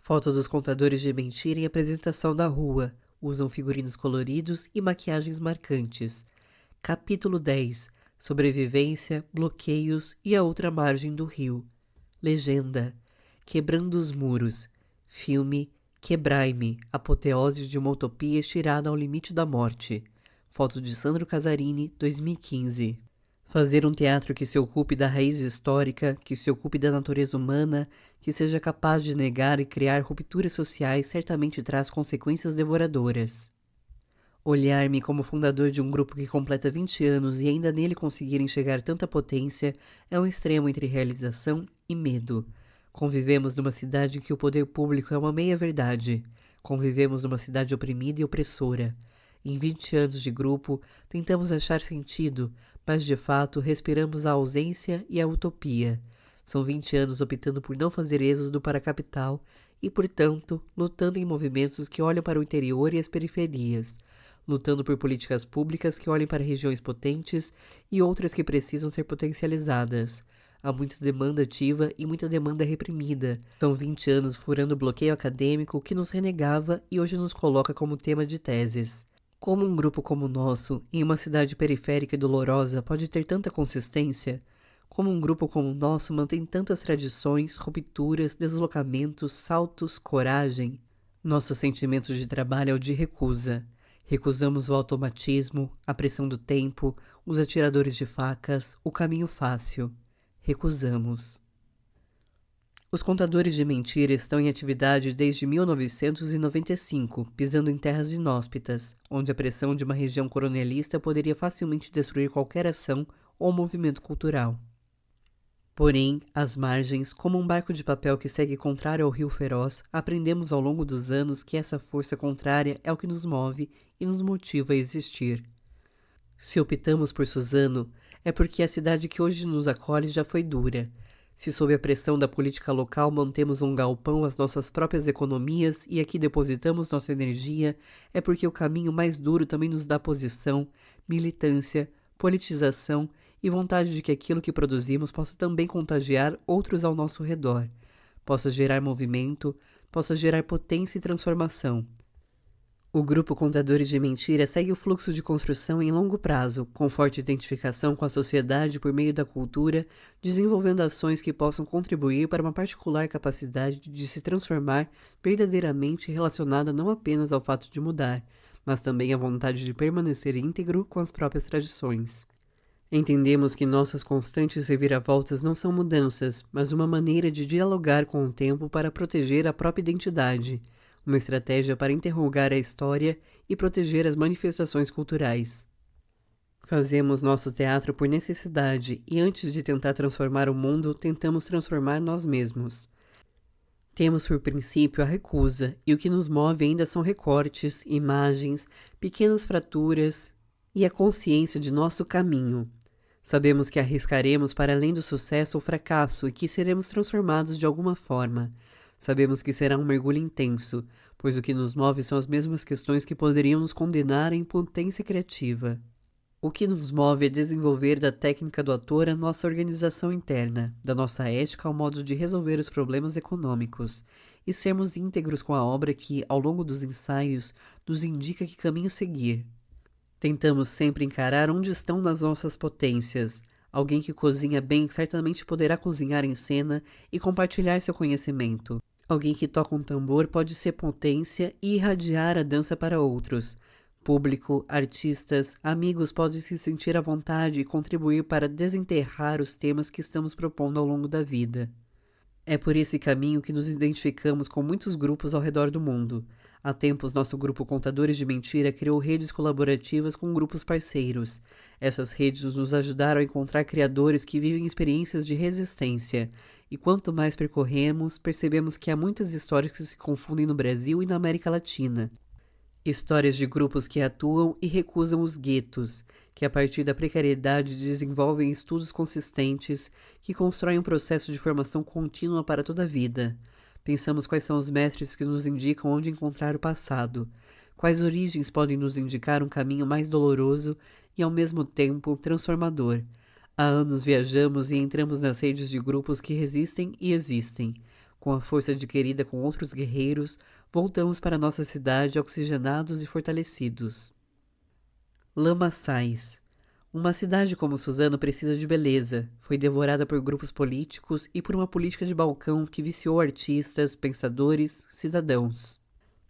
Foto dos contadores de mentira em apresentação da rua. Usam figurinos coloridos e maquiagens marcantes. Capítulo 10. Sobrevivência, bloqueios e a outra margem do rio. Legenda. Quebrando os muros. Filme Quebrai-me, apoteose de uma utopia estirada ao limite da morte. Foto de Sandro Casarini, 2015. Fazer um teatro que se ocupe da raiz histórica, que se ocupe da natureza humana, que seja capaz de negar e criar rupturas sociais certamente traz consequências devoradoras. Olhar-me como fundador de um grupo que completa 20 anos e ainda nele conseguir enxergar tanta potência é um extremo entre realização e medo. Convivemos numa cidade em que o poder público é uma meia-verdade. Convivemos numa cidade oprimida e opressora. Em 20 anos de grupo, tentamos achar sentido, mas de fato respiramos a ausência e a utopia. São 20 anos optando por não fazer êxodo para a capital e, portanto, lutando em movimentos que olham para o interior e as periferias, lutando por políticas públicas que olhem para regiões potentes e outras que precisam ser potencializadas. Há muita demanda ativa e muita demanda reprimida. São 20 anos furando o bloqueio acadêmico que nos renegava e hoje nos coloca como tema de teses. Como um grupo como o nosso, em uma cidade periférica e dolorosa, pode ter tanta consistência? Como um grupo como o nosso mantém tantas tradições, rupturas, deslocamentos, saltos, coragem? Nosso sentimento de trabalho é o de recusa. Recusamos o automatismo, a pressão do tempo, os atiradores de facas, o caminho fácil. Recusamos. Os contadores de mentira estão em atividade desde 1995, pisando em terras inóspitas, onde a pressão de uma região coronelista poderia facilmente destruir qualquer ação ou movimento cultural. Porém, às margens, como um barco de papel que segue contrário ao rio feroz, aprendemos ao longo dos anos que essa força contrária é o que nos move e nos motiva a existir. Se optamos por Suzano, é porque a cidade que hoje nos acolhe já foi dura. Se sob a pressão da política local mantemos um galpão às nossas próprias economias e aqui depositamos nossa energia, é porque o caminho mais duro também nos dá posição, militância, politização e vontade de que aquilo que produzimos possa também contagiar outros ao nosso redor, possa gerar movimento, possa gerar potência e transformação. O grupo Contadores de Mentira segue o fluxo de construção em longo prazo, com forte identificação com a sociedade por meio da cultura, desenvolvendo ações que possam contribuir para uma particular capacidade de se transformar verdadeiramente relacionada não apenas ao fato de mudar, mas também à vontade de permanecer íntegro com as próprias tradições. Entendemos que nossas constantes reviravoltas não são mudanças, mas uma maneira de dialogar com o tempo para proteger a própria identidade, uma estratégia para interrogar a história e proteger as manifestações culturais. Fazemos nosso teatro por necessidade e antes de tentar transformar o mundo, tentamos transformar nós mesmos. Temos por princípio a recusa e o que nos move ainda são recortes, imagens, pequenas fraturas e a consciência de nosso caminho. Sabemos que arriscaremos para além do sucesso ou fracasso e que seremos transformados de alguma forma. Sabemos que será um mergulho intenso, pois o que nos move são as mesmas questões que poderiam nos condenar à impotência criativa. O que nos move é desenvolver da técnica do ator a nossa organização interna, da nossa ética ao modo de resolver os problemas econômicos, e sermos íntegros com a obra que, ao longo dos ensaios, nos indica que caminho seguir. Tentamos sempre encarar onde estão nas nossas potências. Alguém que cozinha bem certamente poderá cozinhar em cena e compartilhar seu conhecimento. Alguém que toca um tambor pode ser potência e irradiar a dança para outros. Público, artistas, amigos podem se sentir à vontade e contribuir para desenterrar os temas que estamos propondo ao longo da vida. É por esse caminho que nos identificamos com muitos grupos ao redor do mundo. Há tempos, nosso grupo Contadores de Mentira criou redes colaborativas com grupos parceiros. Essas redes nos ajudaram a encontrar criadores que vivem experiências de resistência. E quanto mais percorremos, percebemos que há muitas histórias que se confundem no Brasil e na América Latina. Histórias de grupos que atuam e recusam os guetos, que a partir da precariedade desenvolvem estudos consistentes, que constroem um processo de formação contínua para toda a vida. Pensamos quais são os mestres que nos indicam onde encontrar o passado, quais origens podem nos indicar um caminho mais doloroso e ao mesmo tempo transformador. Há anos viajamos e entramos nas redes de grupos que resistem e existem. Com a força adquirida com outros guerreiros, voltamos para nossa cidade oxigenados e fortalecidos. Lamaçais. Uma cidade como Suzano precisa de beleza. Foi devorada por grupos políticos e por uma política de balcão que viciou artistas, pensadores, cidadãos.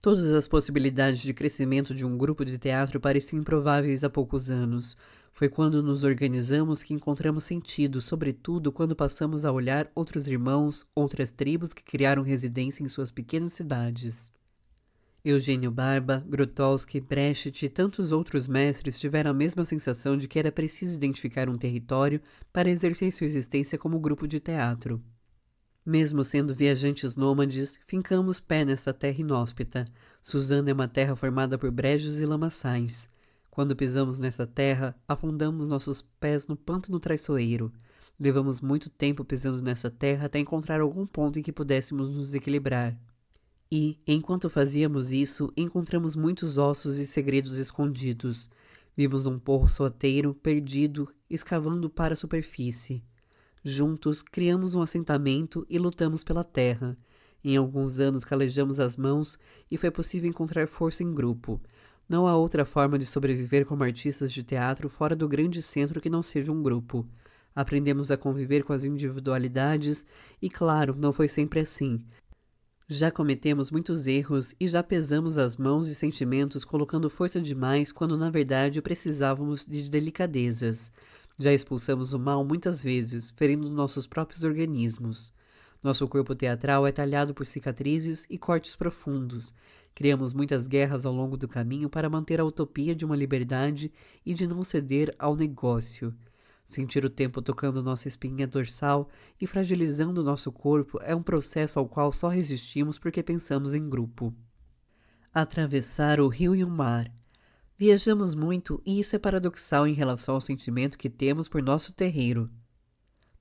Todas as possibilidades de crescimento de um grupo de teatro pareciam improváveis há poucos anos. Foi quando nos organizamos que encontramos sentido, sobretudo quando passamos a olhar outros irmãos, outras tribos que criaram residência em suas pequenas cidades. Eugênio Barba, Grotowski, Brecht e tantos outros mestres tiveram a mesma sensação de que era preciso identificar um território para exercer sua existência como grupo de teatro. Mesmo sendo viajantes nômades, fincamos pé nessa terra inóspita. Suzano é uma terra formada por brejos e lamaçais. Quando pisamos nessa terra, afundamos nossos pés no pântano traiçoeiro. Levamos muito tempo pisando nessa terra até encontrar algum ponto em que pudéssemos nos equilibrar. E, enquanto fazíamos isso, encontramos muitos ossos e segredos escondidos. Vimos um poço soteiro, perdido, escavando para a superfície. Juntos, criamos um assentamento e lutamos pela terra. Em alguns anos calejamos as mãos e foi possível encontrar força em grupo. Não há outra forma de sobreviver como artistas de teatro fora do grande centro que não seja um grupo. Aprendemos a conviver com as individualidades e, claro, não foi sempre assim. Já cometemos muitos erros e já pesamos as mãos e sentimentos colocando força demais quando na verdade precisávamos de delicadezas. Já expulsamos o mal muitas vezes, ferindo nossos próprios organismos. Nosso corpo teatral é talhado por cicatrizes e cortes profundos. Criamos muitas guerras ao longo do caminho para manter a utopia de uma liberdade e de não ceder ao negócio. Sentir o tempo tocando nossa espinha dorsal e fragilizando nosso corpo é um processo ao qual só resistimos porque pensamos em grupo. Atravessar o rio e o mar. Viajamos muito e isso é paradoxal em relação ao sentimento que temos por nosso terreiro.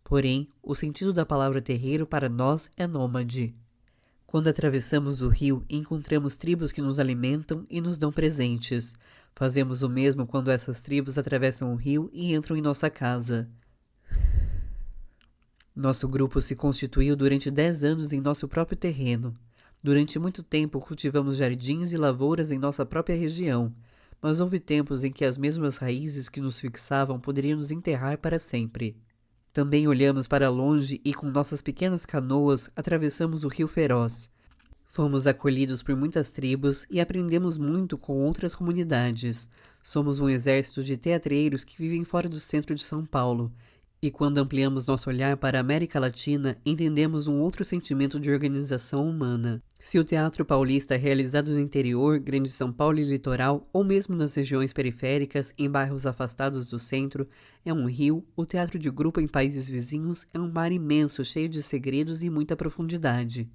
Porém, o sentido da palavra terreiro para nós é nômade. Quando atravessamos o rio, encontramos tribos que nos alimentam e nos dão presentes. Fazemos o mesmo quando essas tribos atravessam o rio e entram em nossa casa. Nosso grupo se constituiu durante 10 anos em nosso próprio terreno. Durante muito tempo cultivamos jardins e lavouras em nossa própria região, mas houve tempos em que as mesmas raízes que nos fixavam poderiam nos enterrar para sempre. Também olhamos para longe e com nossas pequenas canoas atravessamos o rio Feroz. Fomos acolhidos por muitas tribos e aprendemos muito com outras comunidades. Somos um exército de teatreiros que vivem fora do centro de São Paulo. E quando ampliamos nosso olhar para a América Latina, entendemos um outro sentimento de organização humana. Se o teatro paulista é realizado no interior, Grande São Paulo e litoral, ou mesmo nas regiões periféricas, em bairros afastados do centro, é um rio, o teatro de grupo em países vizinhos é um mar imenso, cheio de segredos e muita profundidade.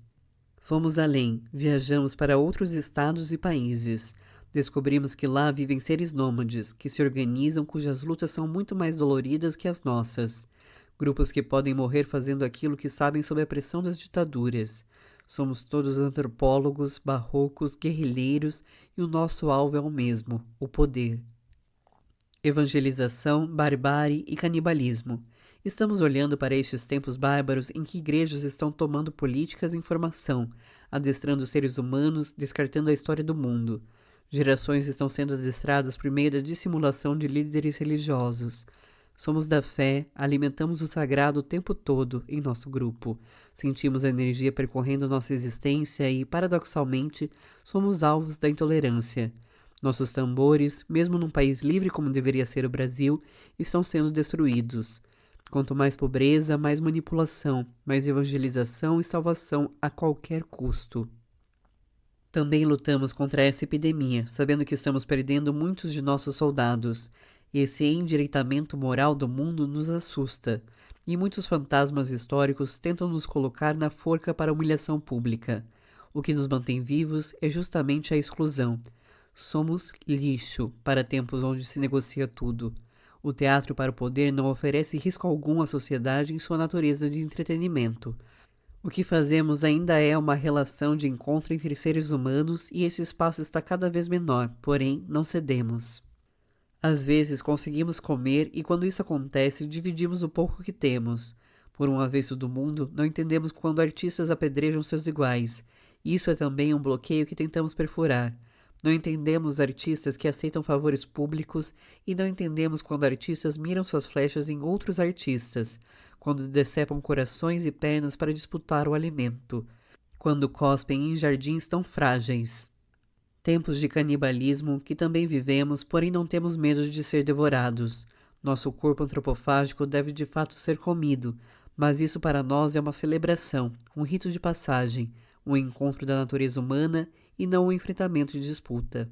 Fomos além, viajamos para outros estados e países. Descobrimos que lá vivem seres nômades, que se organizam, cujas lutas são muito mais doloridas que as nossas. Grupos que podem morrer fazendo aquilo que sabem sob a pressão das ditaduras. Somos todos antropólogos, barrocos, guerrilheiros e o nosso alvo é o mesmo, o poder. Evangelização, barbárie e canibalismo. Estamos olhando para estes tempos bárbaros em que igrejas estão tomando políticas e informação, adestrando seres humanos, descartando a história do mundo. Gerações estão sendo adestradas por meio da dissimulação de líderes religiosos. Somos da fé, alimentamos o sagrado o tempo todo em nosso grupo. Sentimos a energia percorrendo nossa existência e, paradoxalmente, somos alvos da intolerância. Nossos tambores, mesmo num país livre como deveria ser o Brasil, estão sendo destruídos. Quanto mais pobreza, mais manipulação, mais evangelização e salvação a qualquer custo. Também lutamos contra essa epidemia, sabendo que estamos perdendo muitos de nossos soldados. Esse endireitamento moral do mundo nos assusta, e muitos fantasmas históricos tentam nos colocar na forca para a humilhação pública. O que nos mantém vivos é justamente a exclusão. Somos lixo para tempos onde se negocia tudo. O teatro para o poder não oferece risco algum à sociedade em sua natureza de entretenimento. O que fazemos ainda é uma relação de encontro entre seres humanos e esse espaço está cada vez menor, porém não cedemos. Às vezes conseguimos comer e quando isso acontece dividimos o pouco que temos. Por um avesso do mundo, não entendemos quando artistas apedrejam seus iguais. Isso é também um bloqueio que tentamos perfurar. Não entendemos artistas que aceitam favores públicos e não entendemos quando artistas miram suas flechas em outros artistas, quando decepam corações e pernas para disputar o alimento, quando cospem em jardins tão frágeis. Tempos de canibalismo que também vivemos, porém não temos medo de ser devorados. Nosso corpo antropofágico deve de fato ser comido, mas isso para nós é uma celebração, um rito de passagem, um encontro da natureza humana e não um enfrentamento de disputa.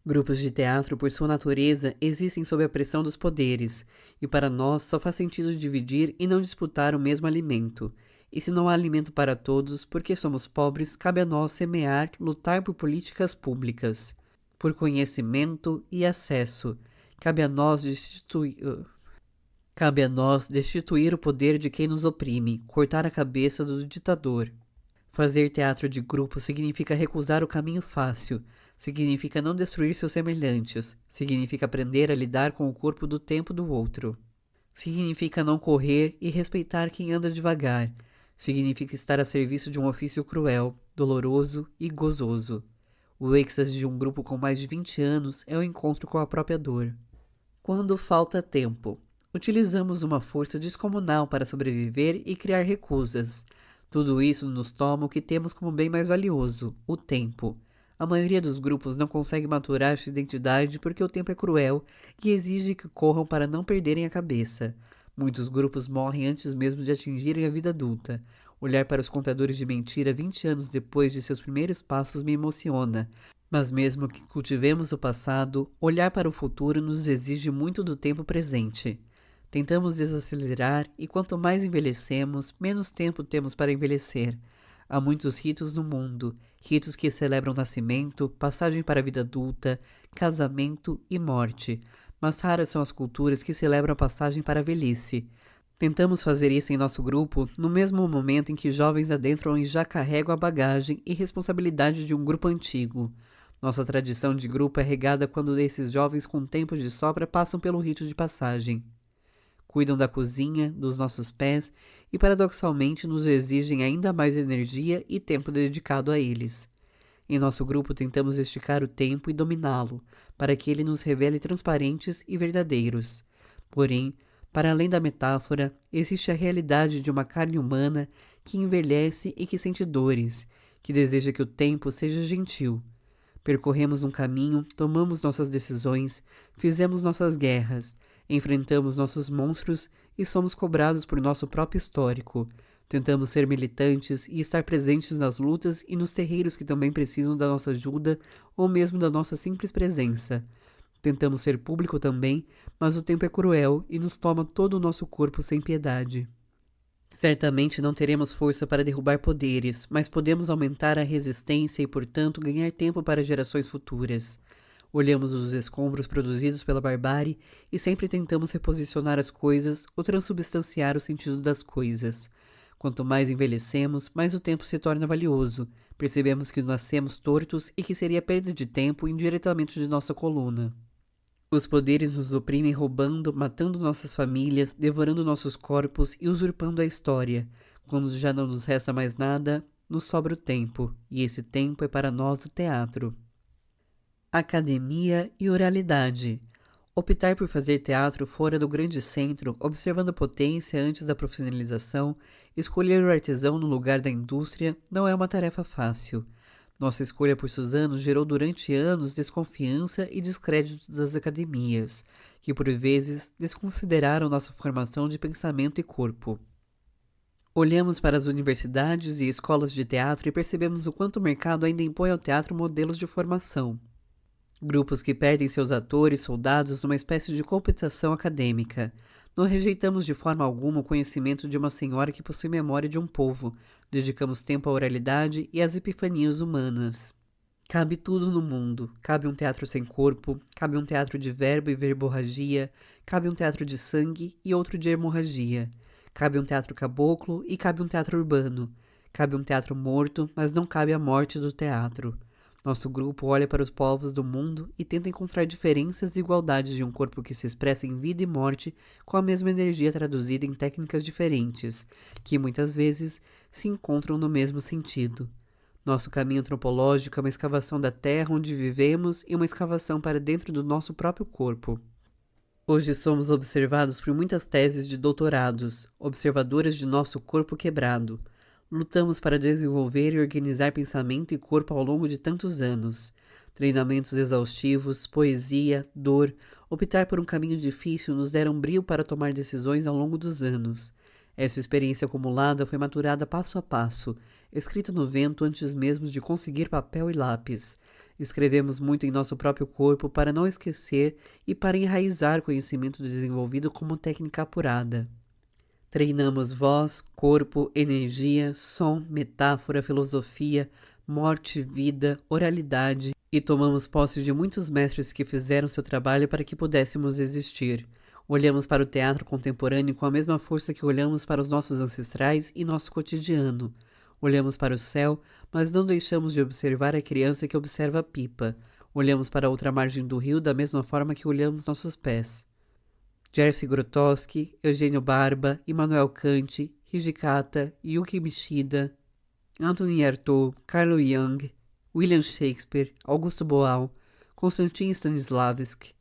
Grupos de teatro, por sua natureza, existem sob a pressão dos poderes, e para nós só faz sentido dividir e não disputar o mesmo alimento. E se não há alimento para todos, porque somos pobres, cabe a nós semear, lutar por políticas públicas, por conhecimento e acesso. Cabe a nós destituir o poder de quem nos oprime, cortar a cabeça do ditador. Fazer teatro de grupo significa recusar o caminho fácil, significa não destruir seus semelhantes, significa aprender a lidar com o corpo do tempo do outro. Significa não correr e respeitar quem anda devagar, significa estar a serviço de um ofício cruel, doloroso e gozoso. O êxtase de um grupo com mais de 20 anos é o encontro com a própria dor. Quando falta tempo, utilizamos uma força descomunal para sobreviver e criar recusas. Tudo isso nos toma o que temos como bem mais valioso, o tempo. A maioria dos grupos não consegue maturar sua identidade porque o tempo é cruel e exige que corram para não perderem a cabeça. Muitos grupos morrem antes mesmo de atingirem a vida adulta. Olhar para os contadores de mentira 20 anos depois de seus primeiros passos me emociona. Mas mesmo que cultivemos o passado, olhar para o futuro nos exige muito do tempo presente. Tentamos desacelerar e quanto mais envelhecemos, menos tempo temos para envelhecer. Há muitos ritos no mundo, ritos que celebram nascimento, passagem para a vida adulta, casamento e morte, mas raras são as culturas que celebram a passagem para a velhice. Tentamos fazer isso em nosso grupo no mesmo momento em que jovens adentram e já carregam a bagagem e responsabilidade de um grupo antigo. Nossa tradição de grupo é regada quando esses jovens com tempo de sobra passam pelo rito de passagem. Cuidam da cozinha, dos nossos pés e, paradoxalmente, nos exigem ainda mais energia e tempo dedicado a eles. Em nosso grupo tentamos esticar o tempo e dominá-lo, para que ele nos revele transparentes e verdadeiros. Porém, para além da metáfora, existe a realidade de uma carne humana que envelhece e que sente dores, que deseja que o tempo seja gentil. Percorremos um caminho, tomamos nossas decisões, fizemos nossas guerras, enfrentamos nossos monstros e somos cobrados por nosso próprio histórico. Tentamos ser militantes e estar presentes nas lutas e nos terreiros que também precisam da nossa ajuda ou mesmo da nossa simples presença. Tentamos ser público também, mas o tempo é cruel e nos toma todo o nosso corpo sem piedade. Certamente não teremos força para derrubar poderes, mas podemos aumentar a resistência e, portanto, ganhar tempo para gerações futuras. Olhamos os escombros produzidos pela barbárie e sempre tentamos reposicionar as coisas ou transubstanciar o sentido das coisas. Quanto mais envelhecemos, mais o tempo se torna valioso. Percebemos que nascemos tortos e que seria perda de tempo indiretamente de nossa coluna. Os poderes nos oprimem roubando, matando nossas famílias, devorando nossos corpos e usurpando a história. Quando já não nos resta mais nada, nos sobra o tempo, e esse tempo é para nós o teatro. Academia e oralidade. Optar por fazer teatro fora do grande centro, observando a potência antes da profissionalização, escolher o artesão no lugar da indústria, não é uma tarefa fácil. Nossa escolha por Suzano gerou durante anos desconfiança e descrédito das academias, que por vezes desconsideraram nossa formação de pensamento e corpo. Olhamos para as universidades e escolas de teatro e percebemos o quanto o mercado ainda impõe ao teatro modelos de formação. Grupos que perdem seus atores, soldados, numa espécie de competição acadêmica. Não rejeitamos de forma alguma o conhecimento de uma senhora que possui memória de um povo. Dedicamos tempo à oralidade e às epifanias humanas. Cabe tudo no mundo. Cabe um teatro sem corpo, cabe um teatro de verbo e verborragia, cabe um teatro de sangue e outro de hemorragia. Cabe um teatro caboclo e cabe um teatro urbano. Cabe um teatro morto, mas não cabe a morte do teatro. Nosso grupo olha para os povos do mundo e tenta encontrar diferenças e igualdades de um corpo que se expressa em vida e morte com a mesma energia traduzida em técnicas diferentes, que muitas vezes se encontram no mesmo sentido. Nosso caminho antropológico é uma escavação da terra onde vivemos e uma escavação para dentro do nosso próprio corpo. Hoje somos observados por muitas teses de doutorados, observadoras de nosso corpo quebrado. Lutamos para desenvolver e organizar pensamento e corpo ao longo de tantos anos. Treinamentos exaustivos, poesia, dor, optar por um caminho difícil nos deram brio para tomar decisões ao longo dos anos. Essa experiência acumulada foi maturada passo a passo, escrita no vento antes mesmo de conseguir papel e lápis. Escrevemos muito em nosso próprio corpo para não esquecer e para enraizar conhecimento desenvolvido como técnica apurada. Treinamos voz, corpo, energia, som, metáfora, filosofia, morte, vida, oralidade e tomamos posse de muitos mestres que fizeram seu trabalho para que pudéssemos existir. Olhamos para o teatro contemporâneo com a mesma força que olhamos para os nossos ancestrais e nosso cotidiano. Olhamos para o céu, mas não deixamos de observar a criança que observa a pipa. Olhamos para a outra margem do rio da mesma forma que olhamos nossos pés. Jerzy Grotowski, Eugênio Barba, Immanuel Kant, Hijikata, Yuki Mishida, Antonin Artaud, Carl Jung, William Shakespeare, Augusto Boal, Konstantin Stanislavski,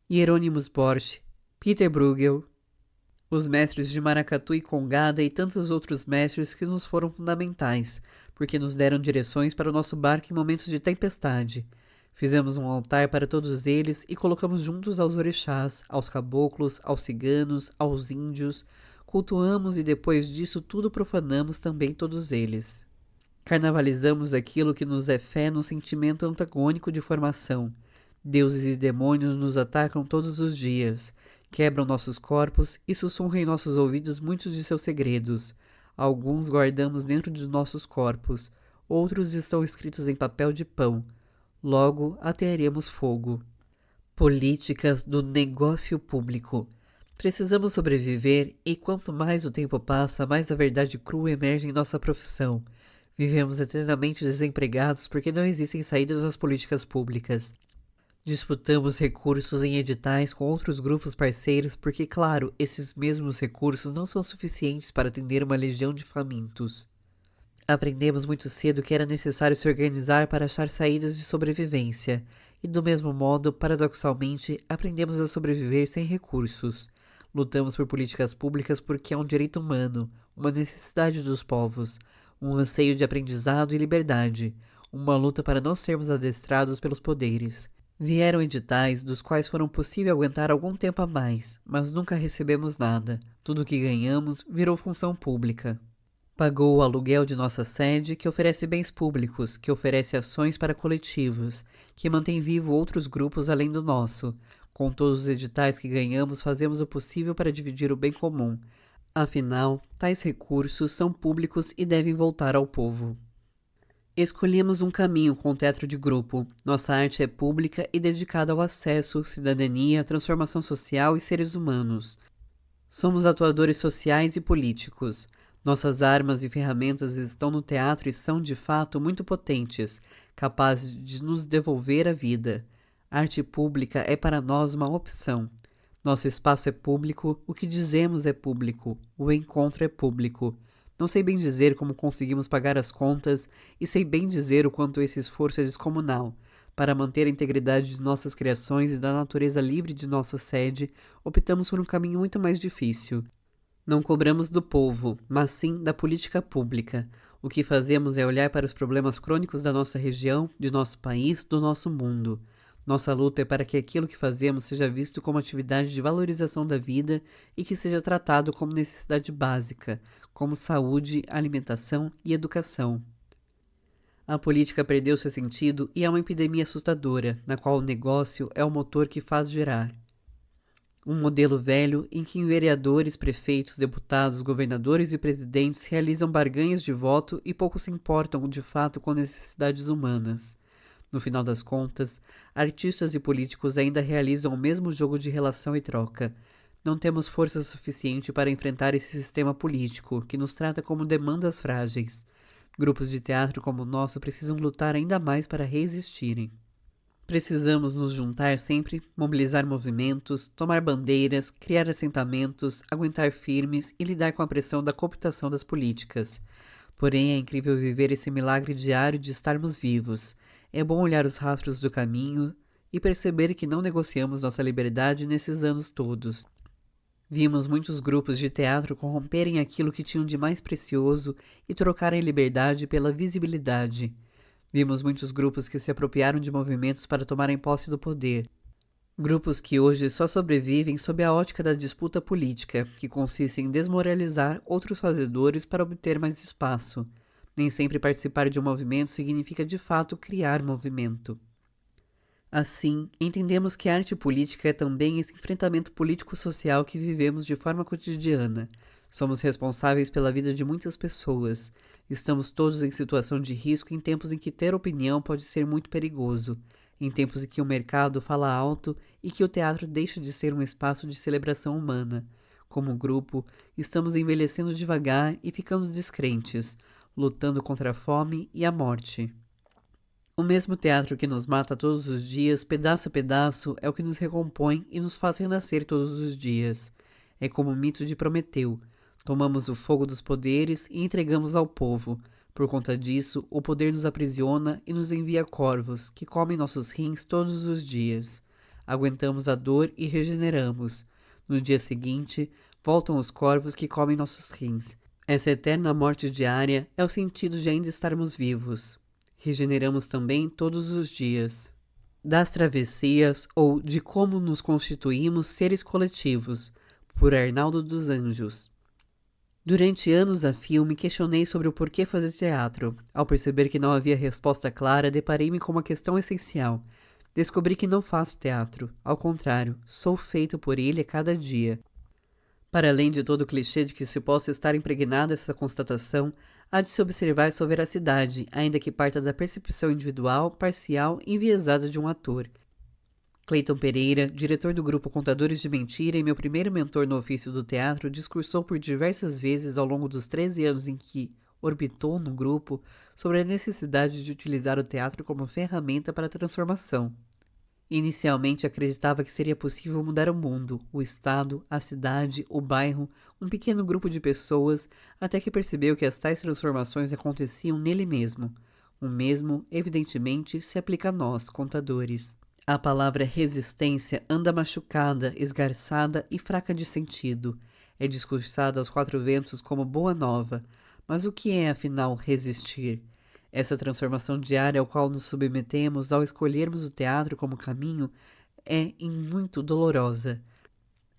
Hieronymus Bosch, Peter Bruegel, os mestres de Maracatu e Congada e tantos outros mestres que nos foram fundamentais, porque nos deram direções para o nosso barco em momentos de tempestade. Fizemos um altar para todos eles e colocamos juntos aos orixás, aos caboclos, aos ciganos, aos índios. Cultuamos e depois disso tudo profanamos também todos eles. Carnavalizamos aquilo que nos é fé num sentimento antagônico de formação. Deuses e demônios nos atacam todos os dias. Quebram nossos corpos e sussurram em nossos ouvidos muitos de seus segredos. Alguns guardamos dentro de nossos corpos, outros estão escritos em papel de pão. Logo atearemos fogo. Políticas do negócio público. Precisamos sobreviver e quanto mais o tempo passa, mais a verdade crua emerge em nossa profissão. Vivemos eternamente desempregados porque não existem saídas nas políticas públicas. Disputamos recursos em editais com outros grupos parceiros porque, claro, esses mesmos recursos não são suficientes para atender uma legião de famintos. Aprendemos muito cedo que era necessário se organizar para achar saídas de sobrevivência, e do mesmo modo, paradoxalmente, aprendemos a sobreviver sem recursos. Lutamos por políticas públicas porque é um direito humano, uma necessidade dos povos, um anseio de aprendizado e liberdade, uma luta para não sermos adestrados pelos poderes. Vieram editais dos quais foram possível aguentar algum tempo a mais, mas nunca recebemos nada. Tudo o que ganhamos virou função pública. Pagou o aluguel de nossa sede, que oferece bens públicos, que oferece ações para coletivos, que mantém vivo outros grupos além do nosso. Com todos os editais que ganhamos, fazemos o possível para dividir o bem comum. Afinal, tais recursos são públicos e devem voltar ao povo. Escolhemos um caminho com teatro de grupo. Nossa arte é pública e dedicada ao acesso, cidadania, transformação social e seres humanos. Somos atuadores sociais e políticos. Nossas armas e ferramentas estão no teatro e são, de fato, muito potentes, capazes de nos devolver a vida. A arte pública é para nós uma opção. Nosso espaço é público, o que dizemos é público, o encontro é público. Não sei bem dizer como conseguimos pagar as contas e sei bem dizer o quanto esse esforço é descomunal. Para manter a integridade de nossas criações e da natureza livre de nossa sede, optamos por um caminho muito mais difícil. Não cobramos do povo, mas sim da política pública. O que fazemos é olhar para os problemas crônicos da nossa região, de nosso país, do nosso mundo. Nossa luta é para que aquilo que fazemos seja visto como atividade de valorização da vida e que seja tratado como necessidade básica, como saúde, alimentação e educação. A política perdeu seu sentido e é uma epidemia assustadora, na qual o negócio é o motor que faz girar. Um modelo velho em que vereadores, prefeitos, deputados, governadores e presidentes realizam barganhas de voto e pouco se importam de fato com necessidades humanas. No final das contas, artistas e políticos ainda realizam o mesmo jogo de relação e troca. Não temos força suficiente para enfrentar esse sistema político, que nos trata como demandas frágeis. Grupos de teatro como o nosso precisam lutar ainda mais para resistirem. Precisamos nos juntar sempre, mobilizar movimentos, tomar bandeiras, criar assentamentos, aguentar firmes e lidar com a pressão da cooptação das políticas. Porém, é incrível viver esse milagre diário de estarmos vivos. É bom olhar os rastros do caminho e perceber que não negociamos nossa liberdade nesses anos todos. Vimos muitos grupos de teatro corromperem aquilo que tinham de mais precioso e trocarem liberdade pela visibilidade. Vimos muitos grupos que se apropriaram de movimentos para tomarem posse do poder. Grupos que hoje só sobrevivem sob a ótica da disputa política, que consiste em desmoralizar outros fazedores para obter mais espaço. Nem sempre participar de um movimento significa de fato criar movimento. Assim, entendemos que a arte política é também esse enfrentamento político-social que vivemos de forma cotidiana. Somos responsáveis pela vida de muitas pessoas. Estamos todos em situação de risco em tempos em que ter opinião pode ser muito perigoso, em tempos em que o mercado fala alto e que o teatro deixa de ser um espaço de celebração humana. Como grupo, estamos envelhecendo devagar e ficando descrentes, lutando contra a fome e a morte. O mesmo teatro que nos mata todos os dias, pedaço a pedaço, é o que nos recompõe e nos faz renascer todos os dias. É como o mito de Prometeu. Tomamos o fogo dos poderes e entregamos ao povo. Por conta disso, o poder nos aprisiona e nos envia corvos, que comem nossos rins todos os dias. Aguentamos a dor e regeneramos. No dia seguinte, voltam os corvos que comem nossos rins. Essa eterna morte diária é o sentido de ainda estarmos vivos. Regeneramos também todos os dias. Das travessias ou de como nos constituímos seres coletivos, por Arnaldo dos Anjos. Durante anos a fio me questionei sobre o porquê fazer teatro. Ao perceber que não havia resposta clara, deparei-me com uma questão essencial. Descobri que não faço teatro. Ao contrário, sou feito por ele a cada dia. Para além de todo o clichê de que se possa estar impregnada essa constatação, há de se observar sua veracidade, ainda que parta da percepção individual, parcial e enviesada de um ator. Cleiton Pereira, diretor do grupo Contadores de Mentira e meu primeiro mentor no ofício do teatro, discursou por diversas vezes ao longo dos 13 anos em que orbitou no grupo sobre a necessidade de utilizar o teatro como ferramenta para a transformação. Inicialmente acreditava que seria possível mudar o mundo, o estado, a cidade, o bairro, um pequeno grupo de pessoas, até que percebeu que as tais transformações aconteciam nele mesmo. O mesmo, evidentemente, se aplica a nós, contadores. A palavra resistência anda machucada, esgarçada e fraca de sentido. É discursada aos quatro ventos como boa nova. Mas o que é, afinal, resistir? Essa transformação diária ao qual nos submetemos ao escolhermos o teatro como caminho é, em muito, dolorosa.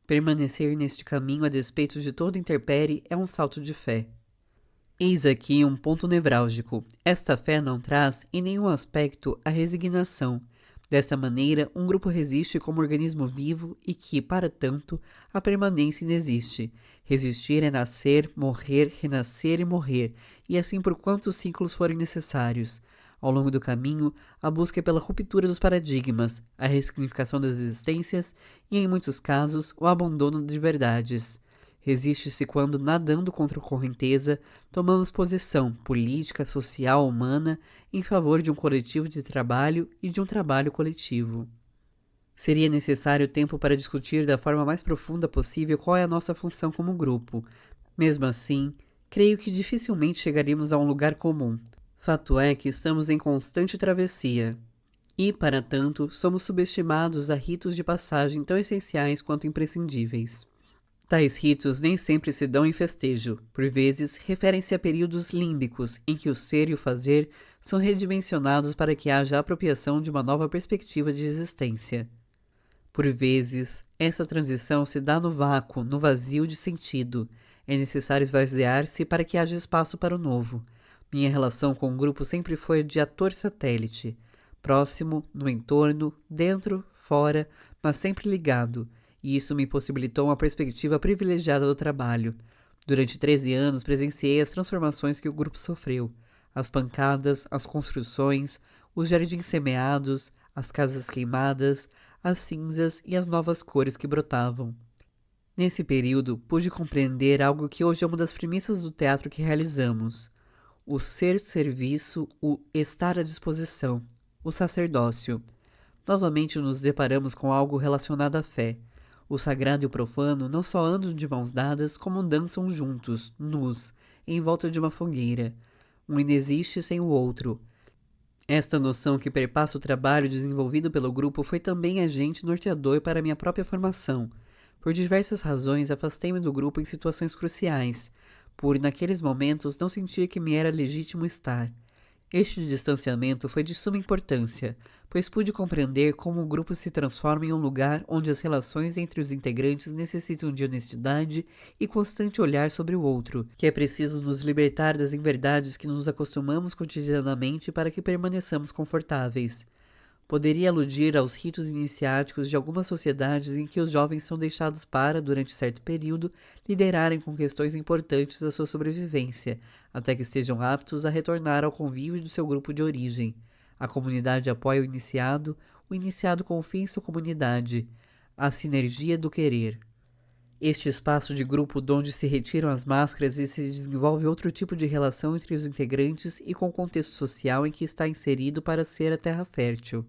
Permanecer neste caminho a despeito de toda intempérie é um salto de fé. Eis aqui um ponto nevrálgico. Esta fé não traz, em nenhum aspecto, a resignação. Desta maneira, um grupo resiste como organismo vivo e que, para tanto, a permanência inexiste. Resistir é nascer, morrer, renascer e morrer, e assim por quantos ciclos forem necessários. Ao longo do caminho, a busca é pela ruptura dos paradigmas, a ressignificação das existências e, em muitos casos, o abandono de verdades. Resiste-se quando, nadando contra a correnteza, tomamos posição política, social, humana, em favor de um coletivo de trabalho e de um trabalho coletivo. Seria necessário tempo para discutir da forma mais profunda possível qual é a nossa função como grupo. Mesmo assim, creio que dificilmente chegaríamos a um lugar comum. Fato é que estamos em constante travessia. E, para tanto, somos subestimados a ritos de passagem tão essenciais quanto imprescindíveis. Tais ritos nem sempre se dão em festejo, por vezes referem-se a períodos límbicos em que o ser e o fazer são redimensionados para que haja a apropriação de uma nova perspectiva de existência. Por vezes, essa transição se dá no vácuo, no vazio de sentido. É necessário esvaziar-se para que haja espaço para o novo. Minha relação com o grupo sempre foi de ator satélite, próximo, no entorno, dentro, fora, mas sempre ligado. E isso me possibilitou uma perspectiva privilegiada do trabalho. Durante 13 anos presenciei as transformações que o grupo sofreu, as pancadas, as construções, os jardins semeados, as casas queimadas, as cinzas e as novas cores que brotavam. Nesse período, pude compreender algo que hoje é uma das premissas do teatro que realizamos. o ser serviço, o estar à disposição, o sacerdócio. Novamente nos deparamos com algo relacionado à fé. O sagrado e o profano não só andam de mãos dadas, como dançam juntos, nus, em volta de uma fogueira. Um inexiste sem o outro. Esta noção que perpassa o trabalho desenvolvido pelo grupo foi também agente norteador para minha própria formação. Por diversas razões, afastei-me do grupo em situações cruciais, por, naqueles momentos, não sentir que me era legítimo estar. Este distanciamento foi de suma importância, pois pude compreender como o grupo se transforma em um lugar onde as relações entre os integrantes necessitam de honestidade e constante olhar sobre o outro, que é preciso nos libertar das inverdades que nos acostumamos cotidianamente para que permaneçamos confortáveis. Poderia aludir aos ritos iniciáticos de algumas sociedades em que os jovens são deixados para, durante certo período, liderarem com questões importantes da sua sobrevivência, até que estejam aptos a retornar ao convívio do seu grupo de origem. A comunidade apoia o iniciado confia em sua comunidade. A sinergia do querer. Este espaço de grupo onde se retiram as máscaras e se desenvolve outro tipo de relação entre os integrantes e com o contexto social em que está inserido para ser a terra fértil.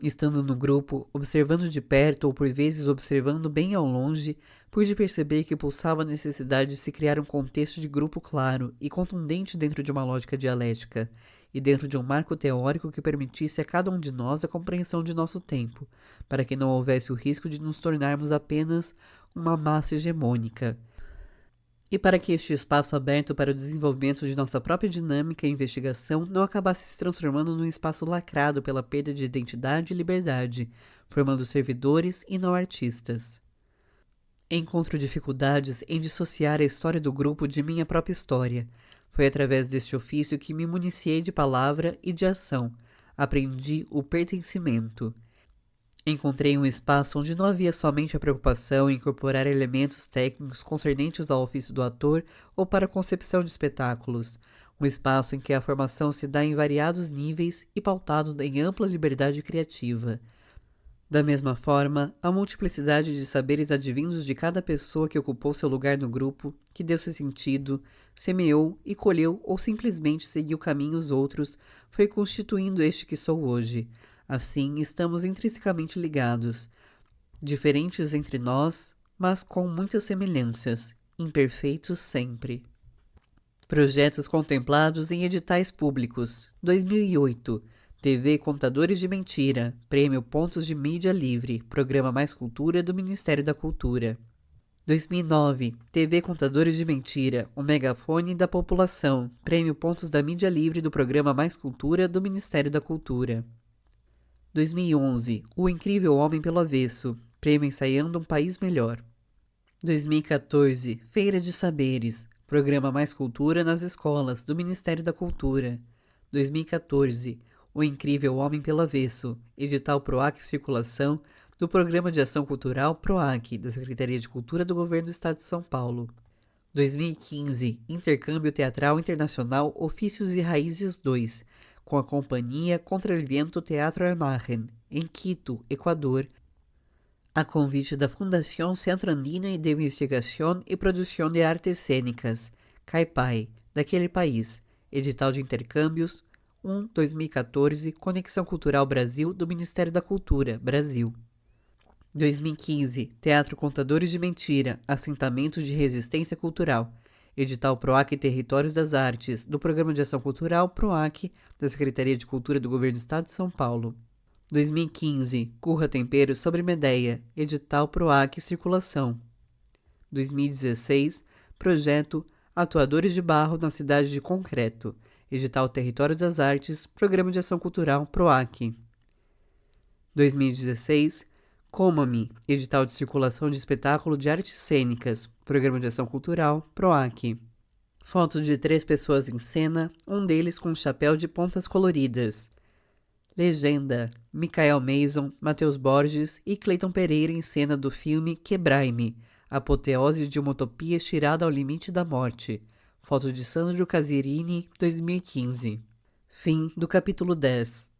Estando no grupo, observando de perto ou por vezes observando bem ao longe, pude perceber que pulsava a necessidade de se criar um contexto de grupo claro e contundente dentro de uma lógica dialética, e dentro de um marco teórico que permitisse a cada um de nós a compreensão de nosso tempo, para que não houvesse o risco de nos tornarmos apenas uma massa hegemônica. E para que este espaço aberto para o desenvolvimento de nossa própria dinâmica e investigação não acabasse se transformando num espaço lacrado pela perda de identidade e liberdade, formando servidores e não artistas. Encontro dificuldades em dissociar a história do grupo de minha própria história. Foi através deste ofício que me municiei de palavra e de ação. Aprendi o pertencimento. Encontrei um espaço onde não havia somente a preocupação em incorporar elementos técnicos concernentes ao ofício do ator ou para a concepção de espetáculos. Um espaço em que a formação se dá em variados níveis e pautado em ampla liberdade criativa. Da mesma forma, a multiplicidade de saberes advindos de cada pessoa que ocupou seu lugar no grupo, que deu seu sentido, semeou e colheu ou simplesmente seguiu caminhos outros, foi constituindo este que sou hoje. Assim, estamos intrinsecamente ligados, diferentes entre nós, mas com muitas semelhanças, imperfeitos sempre. Projetos contemplados em editais públicos. 2008. TV Contadores de Mentira, Prêmio Pontos de Mídia Livre, Programa Mais Cultura do Ministério da Cultura. 2009. TV Contadores de Mentira, o megafone da população, Prêmio Pontos da Mídia Livre do Programa Mais Cultura do Ministério da Cultura. 2011. O Incrível Homem pelo Avesso, Prêmio Ensaiando um País Melhor. 2014. Feira de Saberes, Programa Mais Cultura nas Escolas, do Ministério da Cultura. 2014. O Incrível Homem pelo Avesso, Edital PROAC Circulação, do Programa de Ação Cultural PROAC, da Secretaria de Cultura do Governo do Estado de São Paulo. 2015. Intercâmbio Teatral Internacional Ofícios e Raízes 2, com a companhia Contra el Viento Teatro Imagen, em Quito, Equador, a convite da Fundación Centro Andina de Investigación e Produção de Artes Cênicas, CAIPAI, daquele país, edital de intercâmbios 2014, Conexão Cultural Brasil, do Ministério da Cultura, Brasil. 2015, Teatro Contadores de Mentira, Assentamento de Resistência Cultural, edital PROAC Territórios das Artes, do Programa de Ação Cultural PROAC, da Secretaria de Cultura do Governo do Estado de São Paulo. 2015, Curra Tempero sobre Medeia, edital PROAC Circulação. 2016, Projeto Atuadores de Barro na Cidade de Concreto, edital Territórios das Artes, Programa de Ação Cultural PROAC. 2016, Coma-me, edital de circulação de espetáculo de artes cênicas, Programa de Ação Cultural, PROAC. Fotos de 3 pessoas em cena, um deles com um chapéu de pontas coloridas. Legenda: Michael Mason, Matheus Borges e Cleiton Pereira em cena do filme Quebrai-me, apoteose de uma utopia estirada ao limite da morte. Foto de Sandro Casirini, 2015. Fim do capítulo 10.